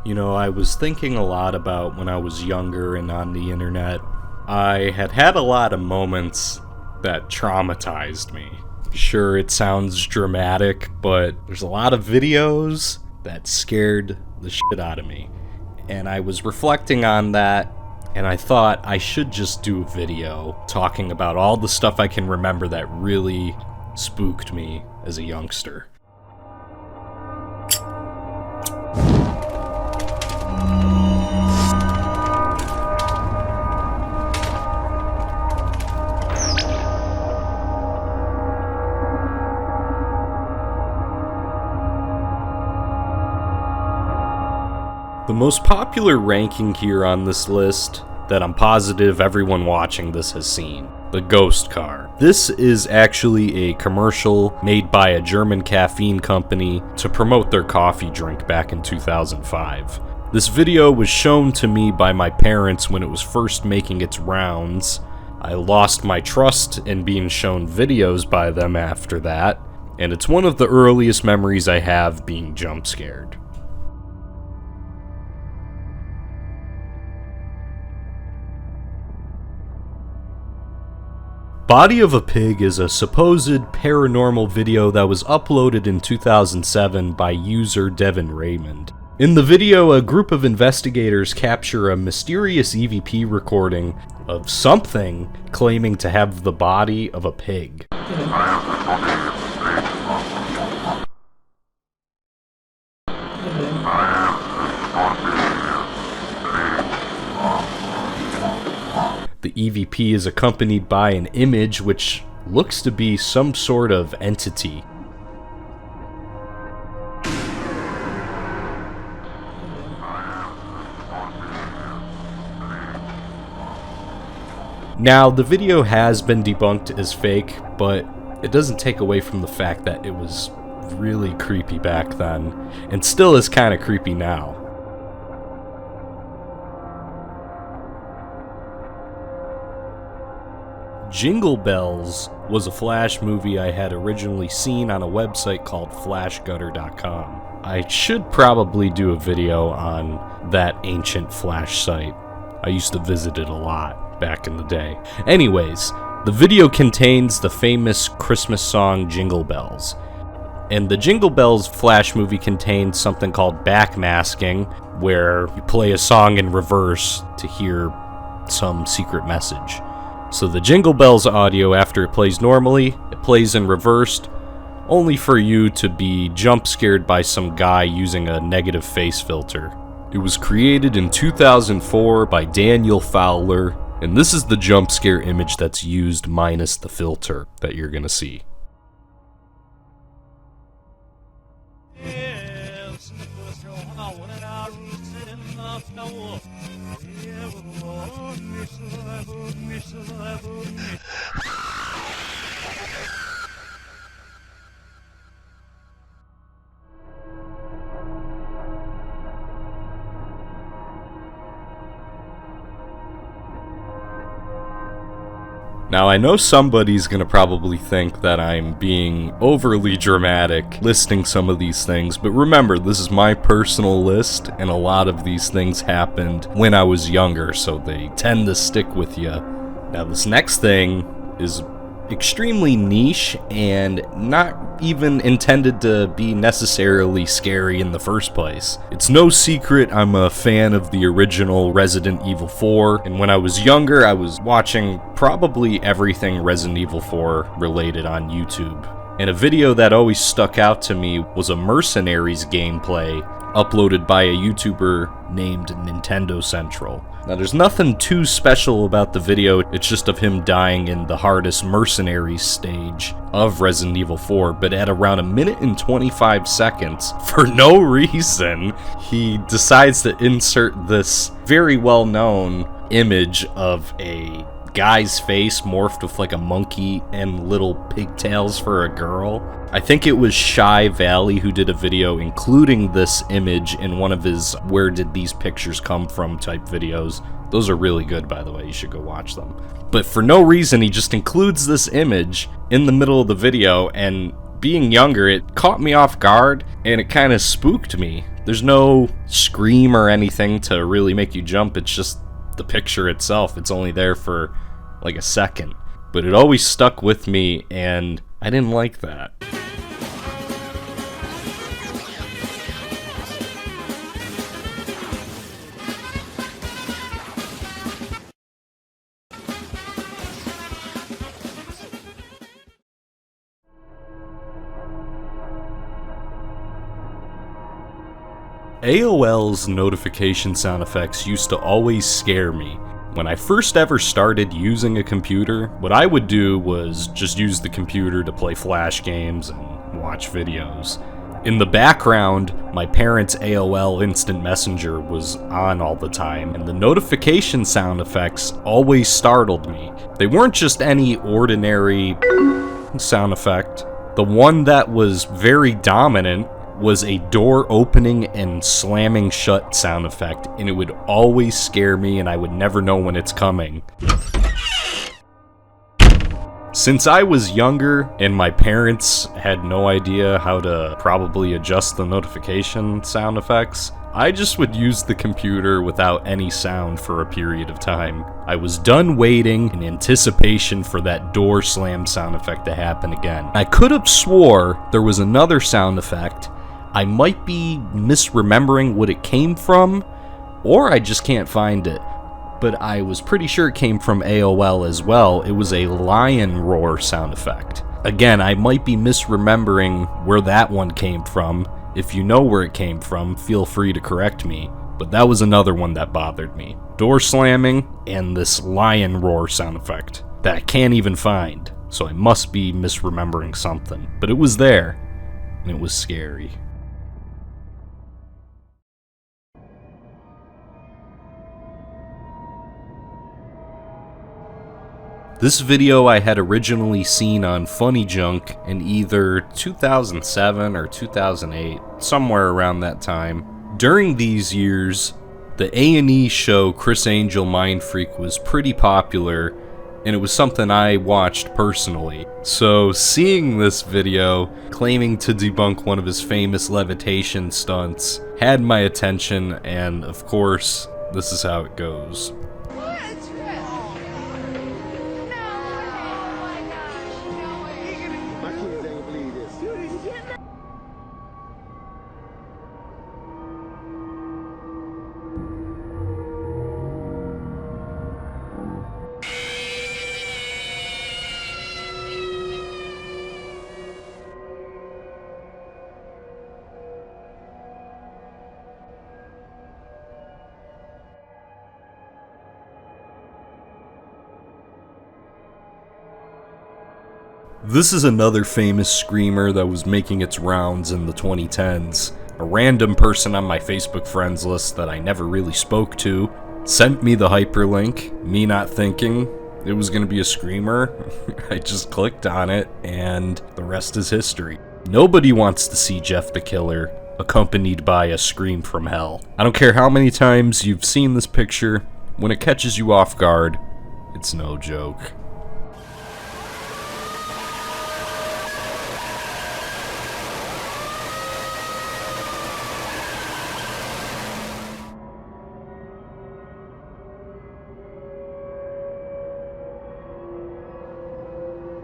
You know, I was thinking a lot about when I was younger and on the internet. I had a lot of moments that traumatized me. Sure, it sounds dramatic, but there's a lot of videos that scared the shit out of me. And I was reflecting on that, and I thought I should just do a video talking about all the stuff I can remember that really spooked me as a youngster. The most popular ranking here on this list that I'm positive everyone watching this has seen, the ghost car. This is actually a commercial made by a German caffeine company to promote their coffee drink back in 2005. This video was shown to me by my parents when it was first making its rounds. I lost my trust in being shown videos by them after that, and it's one of the earliest memories I have being jump scared. Body of a Pig is a supposed paranormal video that was uploaded in 2007 by user Devin Raymond. In the video, a group of investigators capture a mysterious EVP recording of something claiming to have the body of a pig. The EVP is accompanied by an image which looks to be some sort of entity. Now, the video has been debunked as fake, but it doesn't take away from the fact that it was really creepy back then, and still is kind of creepy now. Jingle Bells was a Flash movie I had originally seen on a website called flashgutter.com. I should probably do a video on that ancient Flash site. I used to visit it a lot back in the day. Anyways, the video contains the famous Christmas song Jingle Bells. And the Jingle Bells Flash movie contains something called backmasking, where you play a song in reverse to hear some secret message. So the Jingle Bells audio, after it plays normally, it plays in reversed, only for you to be jump scared by some guy using a negative face filter. It was created in 2004 by Daniel Fowler, and this is the jump scare image that's used minus the filter that you're gonna see. Now, I know somebody's gonna probably think that I'm being overly dramatic listing some of these things, but remember, this is my personal list, and a lot of these things happened when I was younger, so they tend to stick with you. Now, this next thing is extremely niche and not even intended to be necessarily scary in the first place. It's no secret I'm a fan of the original Resident Evil 4, and when I was younger I was watching probably everything Resident Evil 4 related on YouTube. And a video that always stuck out to me was a Mercenaries gameplay uploaded by a YouTuber named Nintendo Central. Now, there's nothing too special about the video, it's just of him dying in the hardest Mercenaries stage of Resident Evil 4, but at around 1 minute and 25 seconds, for no reason, he decides to insert this very well-known image of a guy's face morphed with like a monkey and little pigtails for a girl. I think it was Shy Valley who did a video including this image in one of his "Where did these pictures come from" type videos. Those are really good, by the way, you should go watch them. But for no reason, he just includes this image in the middle of the video, and being younger, it caught me off guard, and it kind of spooked me, There's no scream or anything to really make you jump, it's just the picture itself. It's only there for like a second. But it always stuck with me, and I didn't like that. AOL's notification sound effects used to always scare me. When I first ever started using a computer, what I would do was just use the computer to play Flash games and watch videos. In the background, my parents' AOL Instant Messenger was on all the time, and the notification sound effects always startled me. They weren't just any ordinary sound effect. The one that was very dominant was a door opening and slamming shut sound effect, and it would always scare me and I would never know when it's coming. Since I was younger and my parents had no idea how to probably adjust the notification sound effects, I just would use the computer without any sound for a period of time. I was done waiting in anticipation for that door slam sound effect to happen again. I could have swore there was another sound effect. I might be misremembering what it came from, or I just can't find it. But I was pretty sure it came from AOL as well. It was a lion roar sound effect. Again, I might be misremembering where that one came from. If you know where it came from, feel free to correct me. But that was another one that bothered me. Door slamming and this lion roar sound effect that I can't even find. So I must be misremembering something. But it was there, and it was scary. This video I had originally seen on Funny Junk in either 2007 or 2008, somewhere around that time. During these years, the A&E show Chris Angel Mind Freak was pretty popular, and it was something I watched personally. So seeing this video, claiming to debunk one of his famous levitation stunts, had my attention, and of course, this is how it goes. This is another famous screamer that was making its rounds in the 2010s. A random person on my Facebook friends list that I never really spoke to sent me the hyperlink, me not thinking it was going to be a screamer. I just clicked on it, and the rest is history. Nobody wants to see Jeff the Killer accompanied by a scream from hell. I don't care how many times you've seen this picture, when it catches you off guard, it's no joke.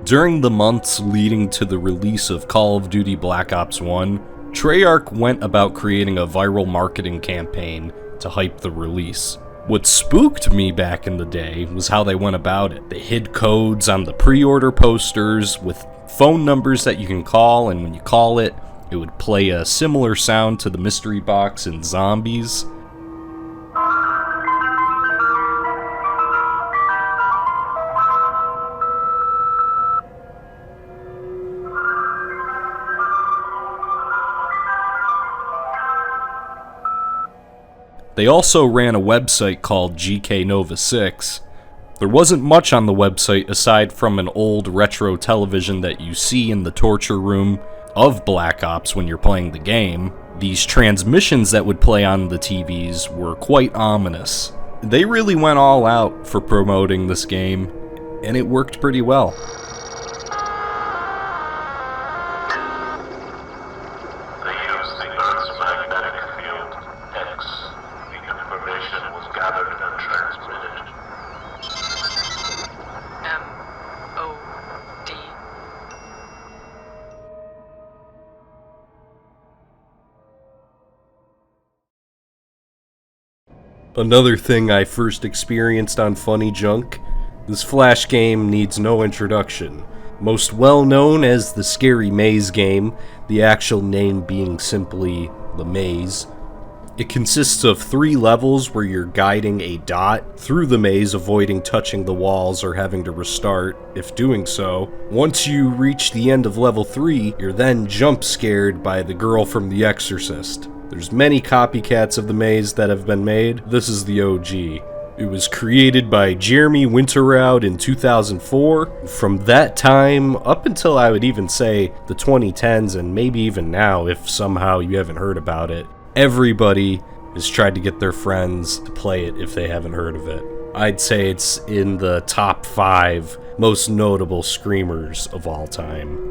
During the months leading to the release of Call of Duty Black Ops 1, Treyarch went about creating a viral marketing campaign to hype the release. What spooked me back in the day was how they went about it. They hid codes on the pre-order posters with phone numbers that you can call, and when you call it, it would play a similar sound to the mystery box in Zombies. They also ran a website called GK Nova 6. There wasn't much on the website aside from an old retro television that you see in the torture room of Black Ops when you're playing the game. These transmissions that would play on the TVs were quite ominous. They really went all out for promoting this game, and it worked pretty well. They use the Earth's magnetic field X. The information was gathered and transmitted. M-O-D. Another thing I first experienced on Funny Junk, this Flash game needs no introduction. Most well known as the Scary Maze game, the actual name being simply The Maze. It consists of 3 levels where you're guiding a dot through the maze, avoiding touching the walls or having to restart if doing so. Once you reach the end of level 3, you're then jump scared by the girl from The Exorcist. There's many copycats of the maze that have been made. This is the OG. It was created by Jeremy Winterroud in 2004. From that time up until I would even say the 2010s, and maybe even now if somehow you haven't heard about it, everybody has tried to get their friends to play it if they haven't heard of it. I'd say it's in the top 5 most notable screamers of all time.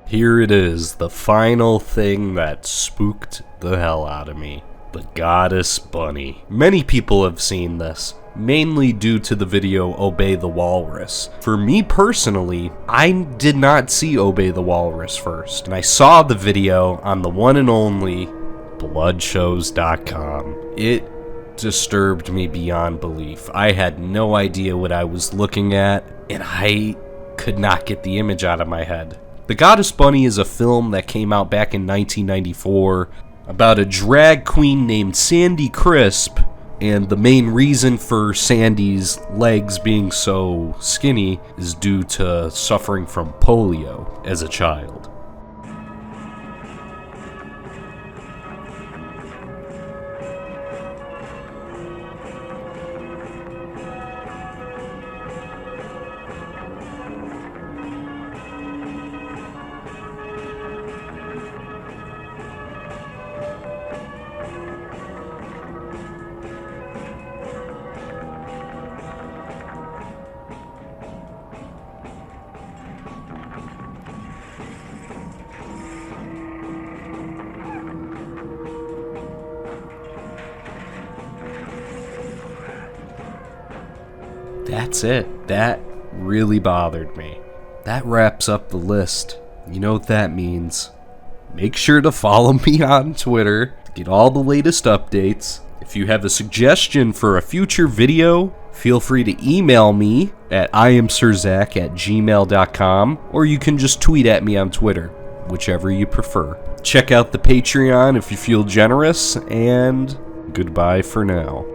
Here it is, the final thing that spooked the hell out of me. The Goddess Bunny. Many people have seen this, mainly due to the video Obey the Walrus. For me personally, I did not see Obey the Walrus first, and I saw the video on the one and only bloodshows.com. It disturbed me beyond belief. I had no idea what I was looking at, and I could not get the image out of my head. The Goddess Bunny is a film that came out back in 1994 about a drag queen named Sandy Crisp, and the main reason for Sandy's legs being so skinny is due to suffering from polio as a child. That's it. That really bothered me. That wraps up the list. You know what that means. Make sure to follow me on Twitter to get all the latest updates. If you have a suggestion for a future video, feel free to email me at iamsirzach@gmail.com, or you can just tweet at me on Twitter, whichever you prefer. Check out the Patreon if you feel generous, and goodbye for now.